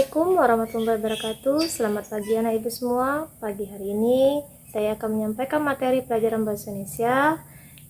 Assalamualaikum warahmatullahi wabarakatuh. Selamat pagi anak ibu semua. Pagi hari ini saya akan menyampaikan materi pelajaran bahasa Indonesia.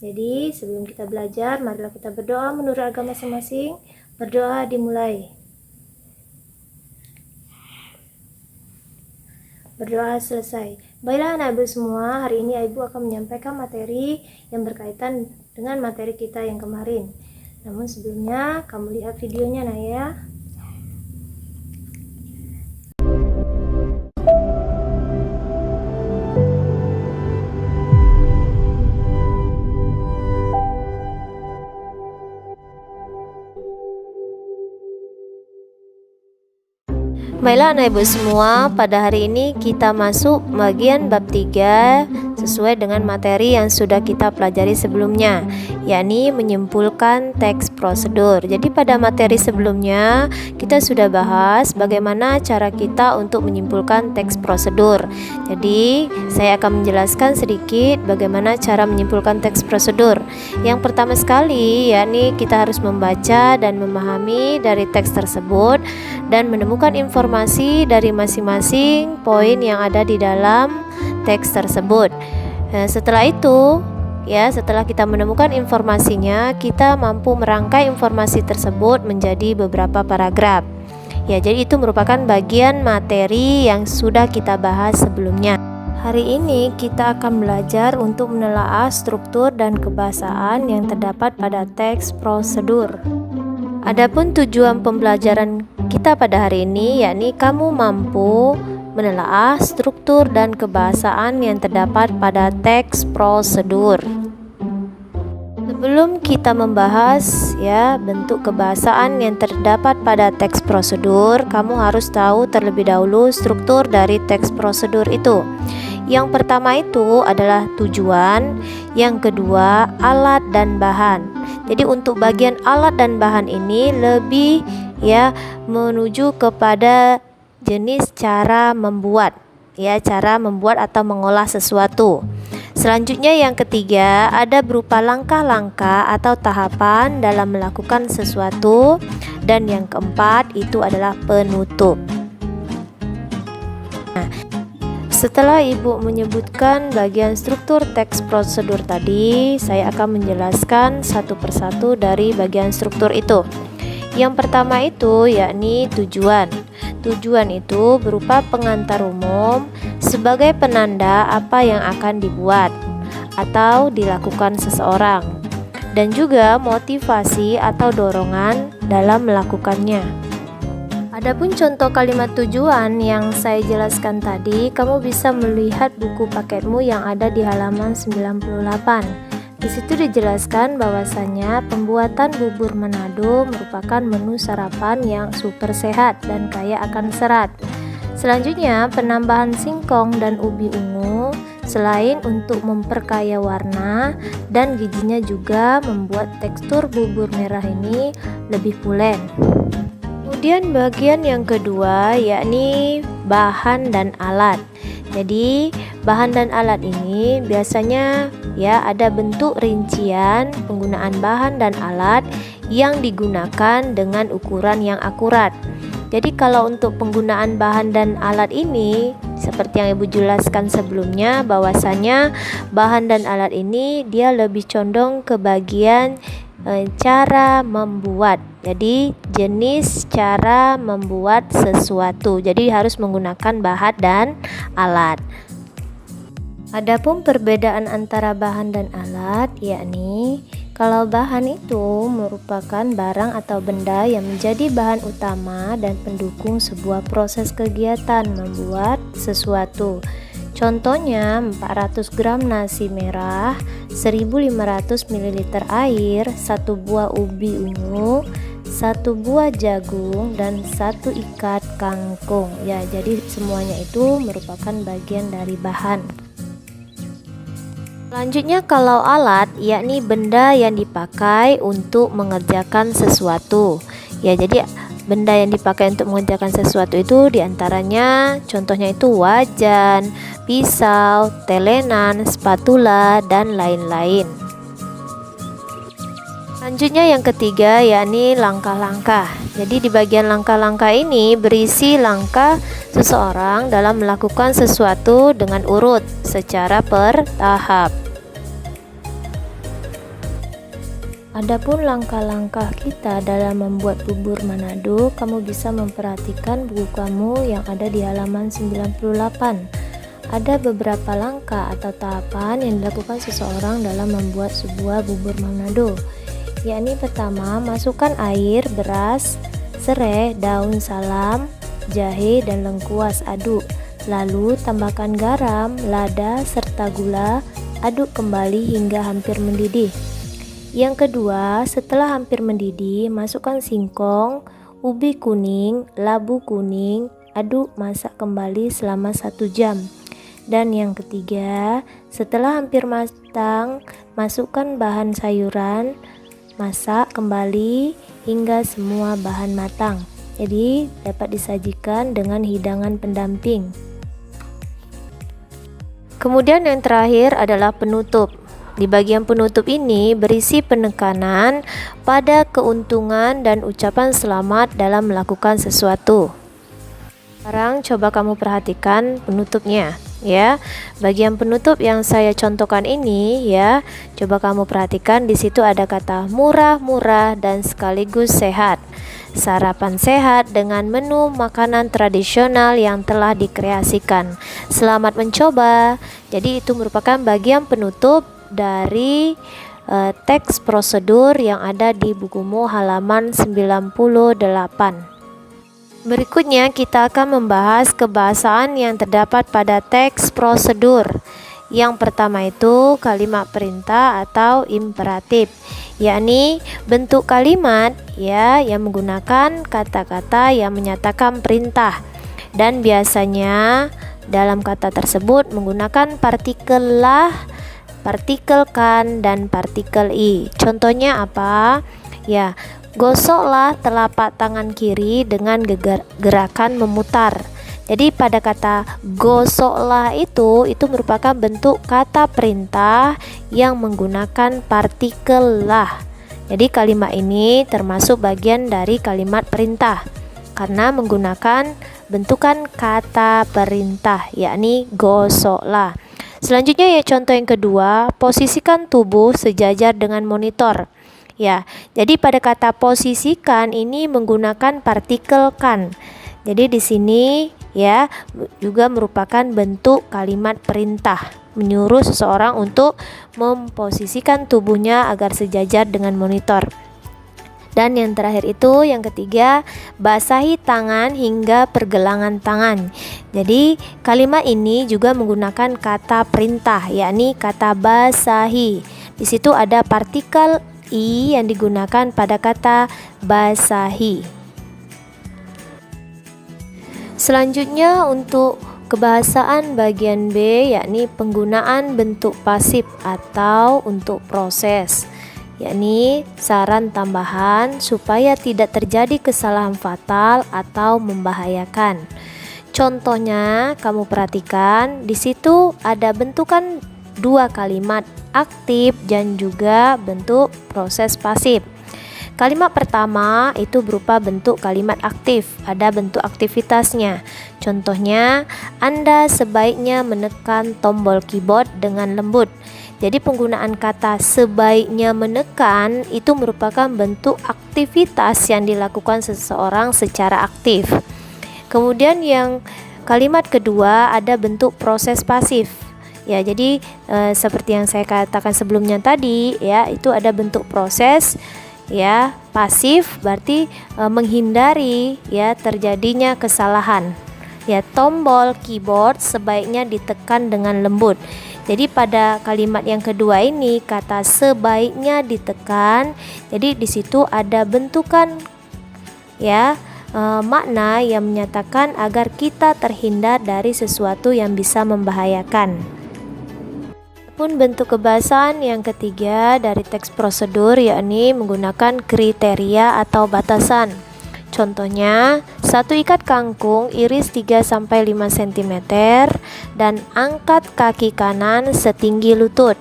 Jadi sebelum kita belajar, marilah kita berdoa menurut agama masing-masing. Berdoa dimulai. Berdoa selesai. Baiklah anak ibu semua, hari ini ibu akan menyampaikan materi yang berkaitan dengan materi kita yang kemarin. Namun sebelumnya kamu lihat videonya nah ya. Baiklah anak ibu semua, pada hari ini kita masuk bagian bab 3 sesuai dengan materi yang sudah kita pelajari sebelumnya, yakni menyimpulkan teks prosedur. Jadi pada materi sebelumnya kita sudah bahas bagaimana cara kita untuk menyimpulkan teks prosedur. Jadi saya akan menjelaskan sedikit bagaimana cara menyimpulkan teks prosedur. Yang pertama sekali yakni kita harus membaca dan memahami dari teks tersebut dan menemukan informasi dari masing-masing poin yang ada di dalam teks tersebut. Setelah itu, setelah kita menemukan informasinya, kita mampu merangkai informasi tersebut menjadi beberapa paragraf. Jadi itu merupakan bagian materi yang sudah kita bahas sebelumnya. Hari ini kita akan belajar untuk menelaah struktur dan kebahasaan yang terdapat pada teks prosedur. Adapun tujuan pembelajaran kita pada hari ini yakni kamu mampu menelaah struktur dan kebahasaan yang terdapat pada teks prosedur. Sebelum kita membahas bentuk kebahasaan yang terdapat pada teks prosedur, kamu harus tahu terlebih dahulu struktur dari teks prosedur itu. Yang pertama itu adalah tujuan, yang kedua alat dan bahan. Jadi untuk bagian alat dan bahan ini lebih menuju kepada jenis cara membuat, cara membuat atau mengolah sesuatu. Selanjutnya yang ketiga ada berupa langkah-langkah atau tahapan dalam melakukan sesuatu, dan yang keempat itu adalah penutup. Setelah ibu menyebutkan bagian struktur teks prosedur tadi, saya akan menjelaskan satu persatu dari bagian struktur itu. Yang pertama itu yakni tujuan. Tujuan itu berupa pengantar umum sebagai penanda apa yang akan dibuat atau dilakukan seseorang, dan juga motivasi atau dorongan dalam melakukannya. Adapun contoh kalimat tujuan yang saya jelaskan tadi, kamu bisa melihat buku paketmu yang ada di halaman 98. Di situ dijelaskan bahwasanya pembuatan bubur Manado merupakan menu sarapan yang super sehat dan kaya akan serat. Selanjutnya, penambahan singkong dan ubi ungu selain untuk memperkaya warna dan gizinya juga membuat tekstur bubur merah ini lebih pulen. Kemudian bagian yang kedua yakni bahan dan alat. Jadi bahan dan alat ini biasanya ada bentuk rincian penggunaan bahan dan alat yang digunakan dengan ukuran yang akurat. Jadi kalau untuk penggunaan bahan dan alat ini seperti yang ibu jelaskan sebelumnya, bahwasanya bahan dan alat ini dia lebih condong ke bagian cara membuat. Jadi jenis cara membuat sesuatu. Jadi harus menggunakan bahan dan alat. Adapun perbedaan antara bahan dan alat yakni kalau bahan itu merupakan barang atau benda yang menjadi bahan utama dan pendukung sebuah proses kegiatan membuat sesuatu. Contohnya 400 gram nasi merah, 1500 ml air, 1 buah ubi ungu, 1 buah jagung, dan 1 ikat kangkung. Jadi semuanya itu merupakan bagian dari bahan. Selanjutnya kalau alat yakni benda yang dipakai untuk mengerjakan sesuatu. Jadi benda yang dipakai untuk mengerjakan sesuatu itu diantaranya contohnya itu wajan, pisau, telenan, spatula, dan lain-lain. Selanjutnya yang ketiga yakni langkah-langkah. Jadi di bagian langkah-langkah ini berisi langkah seseorang dalam melakukan sesuatu dengan urut secara bertahap. Adapun langkah-langkah kita dalam membuat bubur Manado, kamu bisa memperhatikan buku kamu yang ada di halaman 98. Ada beberapa langkah atau tahapan yang dilakukan seseorang dalam membuat sebuah bubur Manado. Yakni pertama, masukkan air, beras, serai, daun salam, jahe, dan lengkuas, aduk. Lalu tambahkan garam, lada, serta gula, aduk kembali hingga hampir mendidih. Yang kedua, setelah hampir mendidih, masukkan singkong, ubi kuning, labu kuning, aduk masak kembali selama 1 jam. Dan yang ketiga, setelah hampir matang, masukkan bahan sayuran, masak kembali hingga semua bahan matang. Jadi dapat disajikan dengan hidangan pendamping. Kemudian yang terakhir adalah penutup. Di bagian penutup ini berisi penekanan pada keuntungan dan ucapan selamat dalam melakukan sesuatu. Sekarang coba kamu perhatikan penutupnya ya. Bagian penutup yang saya contohkan ini ya, coba kamu perhatikan, di situ ada kata murah-murah dan sekaligus sehat. Sarapan sehat dengan menu makanan tradisional yang telah dikreasikan. Selamat mencoba. Jadi itu merupakan bagian penutup dari teks prosedur yang ada di bukumu halaman 98. Berikutnya kita akan membahas kebahasaan yang terdapat pada teks prosedur. Yang pertama itu kalimat perintah atau imperatif, yakni bentuk kalimat ya yang menggunakan kata-kata yang menyatakan perintah, dan biasanya dalam kata tersebut menggunakan partikel lah, partikel kan, dan partikel i. Contohnya apa? Ya, gosoklah telapak tangan kiri dengan gerakan memutar. Jadi pada kata gosoklah itu merupakan bentuk kata perintah yang menggunakan partikel lah. Jadi kalimat ini termasuk bagian dari kalimat perintah karena menggunakan bentukan kata perintah, yakni gosoklah. Selanjutnya ya, contoh yang kedua, posisikan tubuh sejajar dengan monitor. Ya, jadi pada kata posisikan ini menggunakan partikel kan. Jadi di sini ya juga merupakan bentuk kalimat perintah, menyuruh seseorang untuk memposisikan tubuhnya agar sejajar dengan monitor. Dan yang terakhir itu, yang ketiga, basahi tangan hingga pergelangan tangan. Jadi kalimat ini juga menggunakan kata perintah, yakni kata basahi. Di situ ada partikel i yang digunakan pada kata basahi. Selanjutnya untuk kebahasaan bagian B, yakni penggunaan bentuk pasif atau untuk proses, yakni saran tambahan supaya tidak terjadi kesalahan fatal atau membahayakan. Contohnya kamu perhatikan, di situ ada bentukan 2 kalimat aktif dan juga bentuk proses pasif. Kalimat pertama itu berupa bentuk kalimat aktif, ada bentuk aktivitasnya. Contohnya, Anda sebaiknya menekan tombol keyboard dengan lembut. Jadi penggunaan kata sebaiknya menekan itu merupakan bentuk aktivitas yang dilakukan seseorang secara aktif. Kemudian yang kalimat kedua ada bentuk proses pasif. Ya, jadi seperti yang saya katakan sebelumnya tadi ya, itu ada bentuk proses ya, pasif berarti menghindari ya terjadinya kesalahan. Ya, tombol keyboard sebaiknya ditekan dengan lembut. Jadi pada kalimat yang kedua ini kata sebaiknya ditekan. Jadi di situ ada bentukan ya makna yang menyatakan agar kita terhindar dari sesuatu yang bisa membahayakan. Pun bentuk kebahasaan yang ketiga dari teks prosedur yakni menggunakan kriteria atau batasan. Contohnya, Satu ikat kangkung iris 3-5 cm dan angkat kaki kanan setinggi lutut.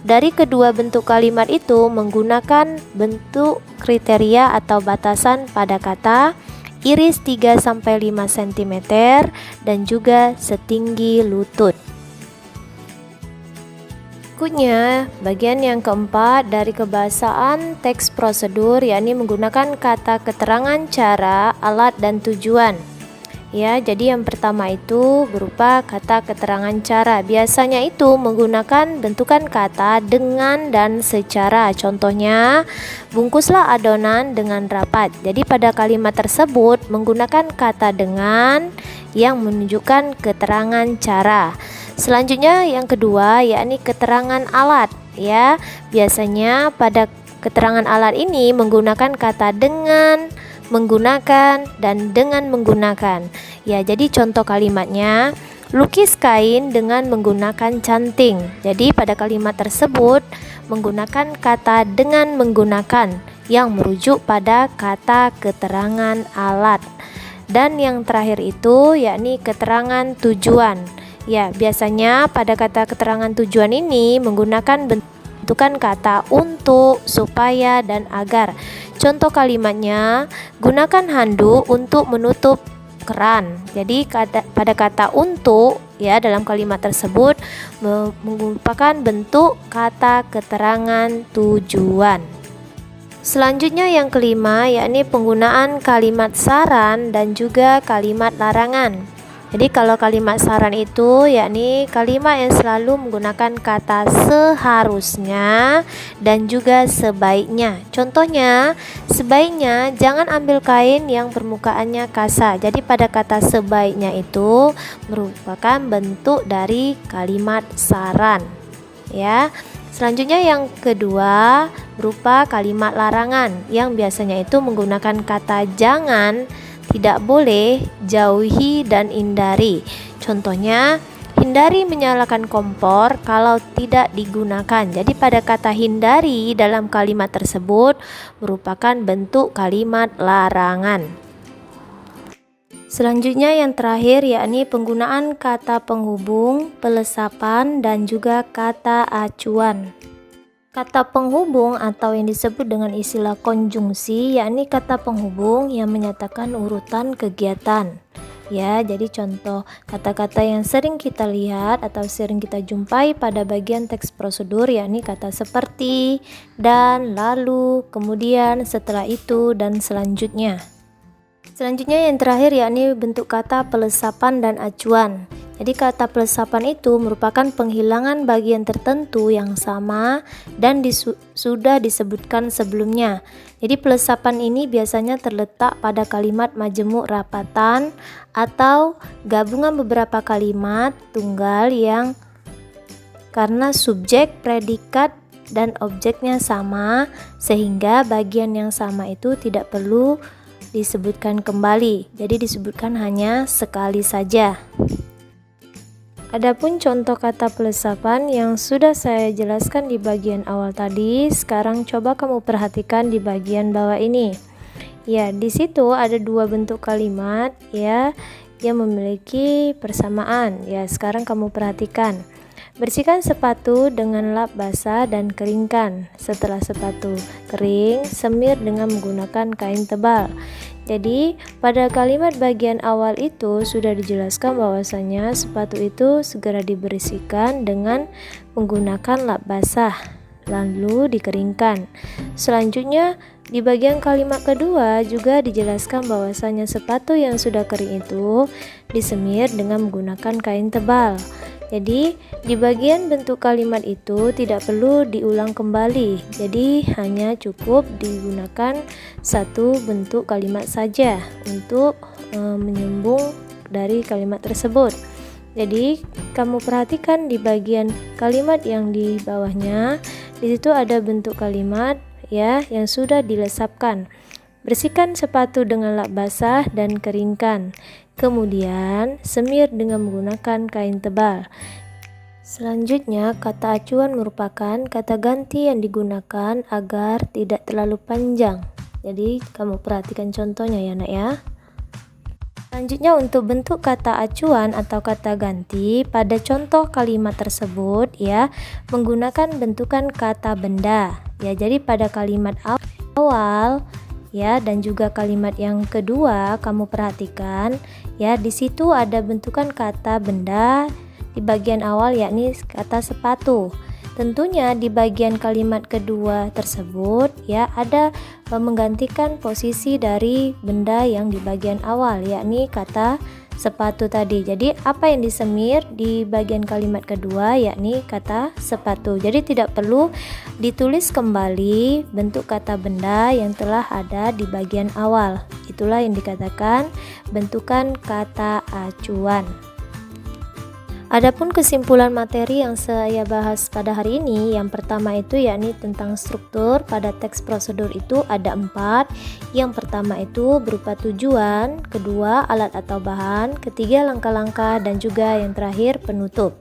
Dari kedua bentuk kalimat itu menggunakan bentuk kriteria atau batasan pada kata iris 3-5 cm dan juga setinggi lutut. Berikutnya, bagian yang keempat dari kebahasaan teks prosedur, yakni menggunakan kata keterangan cara, alat, dan tujuan. Ya, jadi yang pertama itu berupa kata keterangan cara. Biasanya itu menggunakan bentukan kata dengan dan secara. Contohnya, bungkuslah adonan dengan rapat. Jadi pada kalimat tersebut menggunakan kata dengan yang menunjukkan keterangan cara. Selanjutnya yang kedua yakni keterangan alat, ya. Biasanya pada keterangan alat ini menggunakan kata dengan, menggunakan, dan dengan menggunakan. Ya, jadi contoh kalimatnya, lukis kain dengan menggunakan canting. Jadi pada kalimat tersebut menggunakan kata dengan menggunakan yang merujuk pada kata keterangan alat. Dan yang terakhir itu yakni keterangan tujuan. Ya, biasanya pada kata keterangan tujuan ini menggunakan bentukan kata untuk, supaya, dan agar. Contoh kalimatnya, gunakan handuk untuk menutup keran. Jadi pada kata untuk, ya, dalam kalimat tersebut merupakan bentuk kata keterangan tujuan. Selanjutnya yang kelima yakni penggunaan kalimat saran dan juga kalimat larangan. Jadi kalau kalimat saran itu yakni kalimat yang selalu menggunakan kata seharusnya dan juga sebaiknya. Contohnya, sebaiknya jangan ambil kain yang permukaannya kasar. Jadi pada kata sebaiknya itu merupakan bentuk dari kalimat saran, ya. Selanjutnya yang kedua berupa kalimat larangan yang biasanya itu menggunakan kata jangan, tidak boleh, jauhi, dan hindari. Contohnya, hindari menyalakan kompor kalau tidak digunakan. Jadi pada kata hindari dalam kalimat tersebut merupakan bentuk kalimat larangan. Selanjutnya yang terakhir yakni penggunaan kata penghubung, pelesapan, dan juga kata acuan. Kata penghubung atau yang disebut dengan istilah konjungsi yakni kata penghubung yang menyatakan urutan kegiatan. Ya, jadi contoh kata-kata yang sering kita lihat atau sering kita jumpai pada bagian teks prosedur yakni kata seperti, dan, lalu, kemudian, setelah itu, dan selanjutnya. Selanjutnya yang terakhir yakni bentuk kata pelesapan dan acuan. Jadi kata pelesapan itu merupakan penghilangan bagian tertentu yang sama dan sudah disebutkan sebelumnya. Jadi pelesapan ini biasanya terletak pada kalimat majemuk rapatan atau gabungan beberapa kalimat tunggal yang karena subjek, predikat, dan objeknya sama sehingga bagian yang sama itu tidak perlu disebutkan kembali. Jadi disebutkan hanya sekali saja. Adapun contoh kata pelesapan yang sudah saya jelaskan di bagian awal tadi, sekarang coba kamu perhatikan di bagian bawah ini. Ya, di situ ada dua bentuk kalimat ya yang memiliki persamaan. Ya, sekarang kamu perhatikan. Bersihkan sepatu dengan lap basah dan keringkan. Setelah sepatu kering, semir dengan menggunakan kain tebal. Jadi, pada kalimat bagian awal itu sudah dijelaskan bahwasanya sepatu itu segera dibersihkan dengan menggunakan lap basah, lalu dikeringkan. Selanjutnya, di bagian kalimat kedua juga dijelaskan bahwasanya sepatu yang sudah kering itu disemir dengan menggunakan kain tebal. Jadi, di bagian bentuk kalimat itu tidak perlu diulang kembali. Jadi, hanya cukup digunakan satu bentuk kalimat saja untuk menyambung dari kalimat tersebut. Jadi, kamu perhatikan di bagian kalimat yang di bawahnya, di situ ada bentuk kalimat ya yang sudah dilesapkan. Bersihkan sepatu dengan lap basah dan keringkan. Kemudian semir dengan menggunakan kain tebal. Selanjutnya, kata acuan merupakan kata ganti yang digunakan agar tidak terlalu panjang. Jadi, kamu perhatikan contohnya ya, Nak ya. Selanjutnya untuk bentuk kata acuan atau kata ganti pada contoh kalimat tersebut ya menggunakan bentukan kata benda. Ya, jadi pada kalimat awal ya dan juga kalimat yang kedua kamu perhatikan ya di situ ada bentukan kata benda di bagian awal yakni kata sepatu. Tentunya di bagian kalimat kedua tersebut ya ada menggantikan posisi dari benda yang di bagian awal yakni kata sepatu tadi. Jadi apa yang disemir di bagian kalimat kedua yakni kata sepatu. Jadi tidak perlu ditulis kembali bentuk kata benda yang telah ada di bagian awal. Itulah yang dikatakan bentukan kata acuan. Adapun kesimpulan materi yang saya bahas pada hari ini, yang pertama itu yakni tentang struktur pada teks prosedur itu ada 4. Yang pertama itu berupa tujuan, kedua alat atau bahan, ketiga langkah-langkah, dan juga yang terakhir penutup.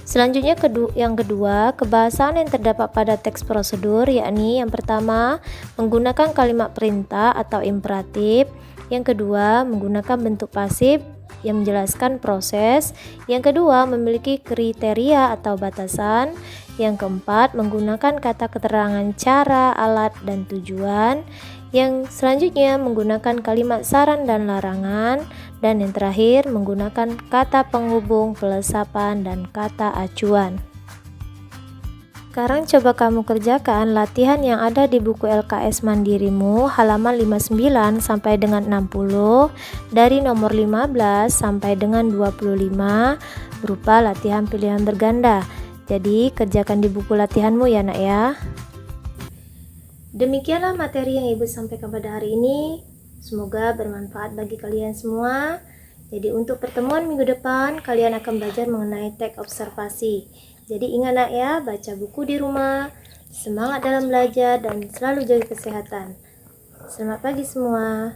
Selanjutnya yang kedua, kebahasan yang terdapat pada teks prosedur yakni yang pertama menggunakan kalimat perintah atau imperatif, yang kedua menggunakan bentuk pasif yang menjelaskan proses, yang kedua memiliki kriteria atau batasan, yang keempat menggunakan kata keterangan cara, alat, dan tujuan, yang selanjutnya menggunakan kalimat saran dan larangan, dan yang terakhir menggunakan kata penghubung, pelesapan, dan kata acuan. Sekarang coba kamu kerjakan latihan yang ada di buku LKS Mandirimu halaman 59 sampai dengan 60 dari nomor 15 sampai dengan 25 berupa latihan pilihan berganda. Jadi kerjakan di buku latihanmu ya nak ya. Demikianlah materi yang Ibu sampaikan pada hari ini. Semoga bermanfaat bagi kalian semua. Jadi untuk pertemuan minggu depan kalian akan belajar mengenai teks observasi. Jadi ingat nak ya, baca buku di rumah, semangat dalam belajar dan selalu jaga kesehatan. Selamat pagi semua.